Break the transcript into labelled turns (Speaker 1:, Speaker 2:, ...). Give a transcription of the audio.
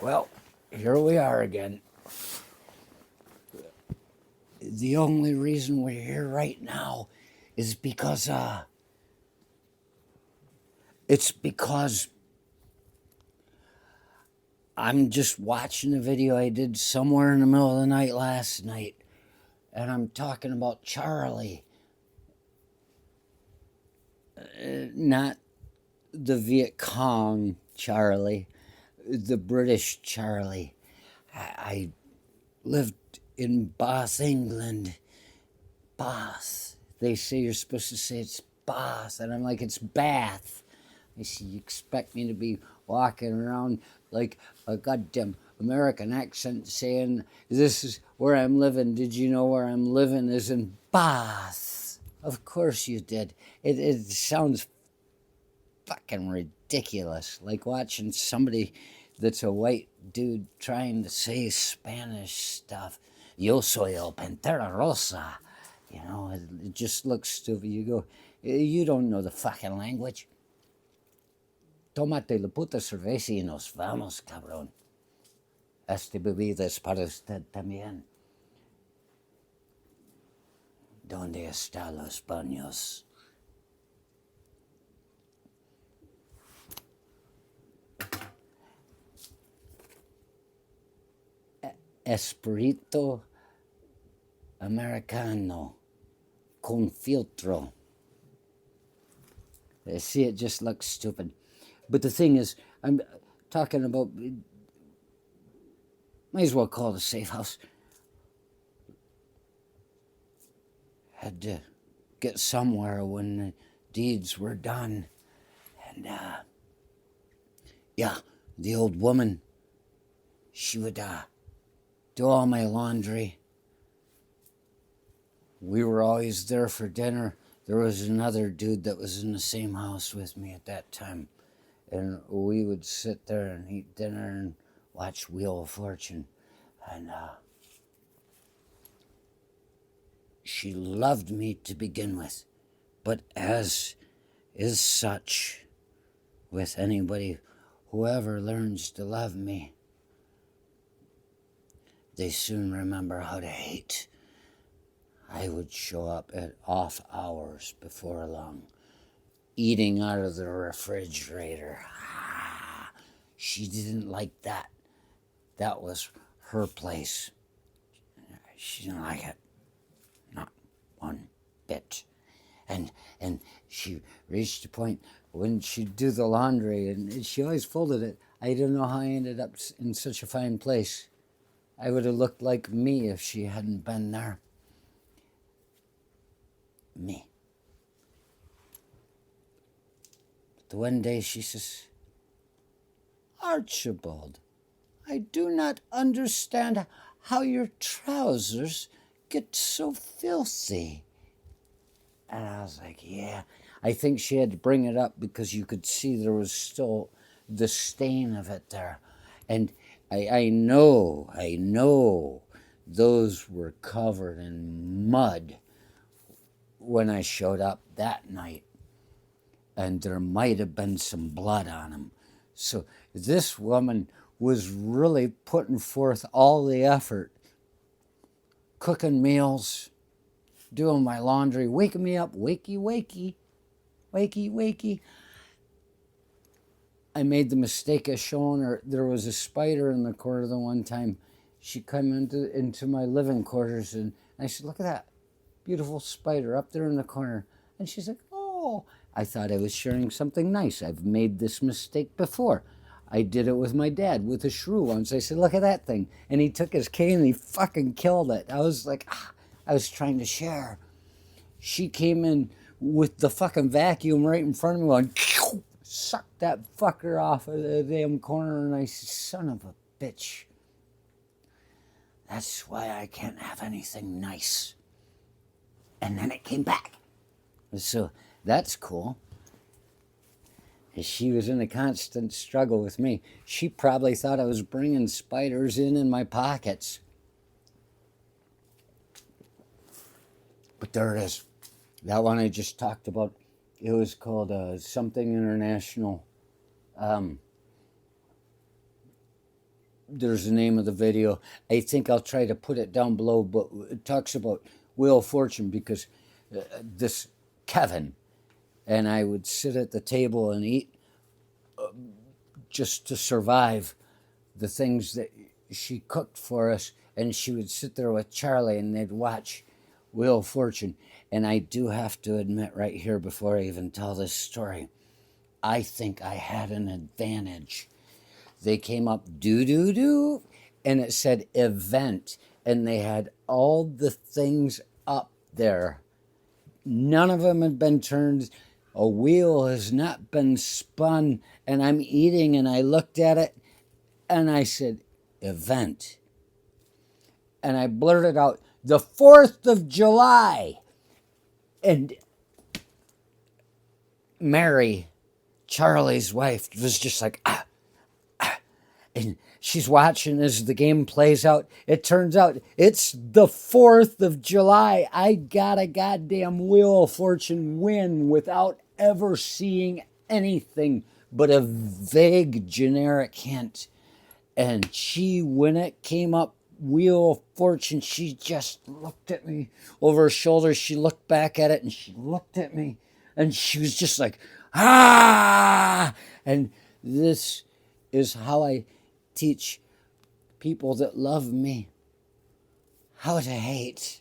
Speaker 1: Well, here we are again. The only reason we're here right now is because it's because I'm just watching a video I did somewhere in the middle of the night last night, and I'm talking about Charlie, not the Viet Cong Charlie, the British Charlie. I lived in Bath, England. Bath. They say you're supposed to say it's Bath, and I'm like, it's Bath. They say, you expect me to be walking around like a goddamn American accent saying, this is where I'm living. Did you know where I'm living is in Bath? Of course you did. It sounds fucking ridiculous. Like watching somebody that's a white dude trying to say Spanish stuff. Yo soy el Pantera Rosa. You know, it just looks stupid. You go, you don't know the fucking language. Tómate la puta cerveza y nos vamos, cabrón. Esta bebida es para usted también. ¿Dónde están los baños? Espirito Americano con filtro. See, it just looks stupid. But the thing is, I'm talking about, might as well call it a safe house. Had to get somewhere when the deeds were done. And, yeah, the old woman, she would do all my laundry. We were always there for dinner. There was another dude that was in the same house with me at that time. And we would sit there and eat dinner and watch Wheel of Fortune. And she loved me to begin with. But as is such with anybody who ever learns to love me, they soon remember how to hate. I would show up at off hours before long, eating out of the refrigerator. She didn't like that. That was her place. She didn't like it. Not one bit. And she reached a point when she'd do the laundry, and she always folded it. I don't know how I ended up in such a fine place. I would have looked like me if she hadn't been there. Me. But one day she says, Archibald, I do not understand how your trousers get so filthy. And I was like, yeah. I think she had to bring it up because you could see there was still the stain of it there. And I know those were covered in mud when I showed up that night. And there might have been some blood on them. So this woman was really putting forth all the effort, cooking meals, doing my laundry, waking me up, wakey, wakey, wakey, wakey. I made the mistake of showing her there was a spider in the corner the one time. She came into my living quarters, and I said, look at that beautiful spider up there in the corner. And she's like, oh. I thought I was sharing something nice. I've made this mistake before. I did it with my dad with a shrew once. I said, look at that thing. And he took his cane and he fucking killed it. I was like, I was trying to share. She came in with the fucking vacuum right in front of me, going, sucked that fucker off of the damn corner. And I said, son of a bitch. That's why I can't have anything nice. And then it came back. So that's cool. She was in a constant struggle with me. She probably thought I was bringing spiders in my pockets. But there it is. That one I just talked about, it was called something international. there's the name of the video. I think I'll try to put it down below, but it talks about Wheel of Fortune because this Kevin and I would sit at the table and eat just to survive the things that she cooked for us. And she would sit there with Charlie and they'd watch Wheel of Fortune. And I do have to admit right here before I even tell this story, I think I had an advantage. They came up doo doo doo and it said event and they had all the things up there. None of them had been turned. A wheel has not been spun. And I'm eating and I looked at it and I said, event. And I blurted out, the 4th of July. And Mary, Charlie's wife, was just like, and she's watching as the game plays out. It turns out it's the 4th of July. I got a goddamn Wheel of Fortune win without ever seeing anything but a vague generic hint. And she, when it came up, Wheel of Fortune, she just looked at me over her shoulder. She looked back at it and she looked at me and she was just like, ah! And this is how I teach people that love me how to hate.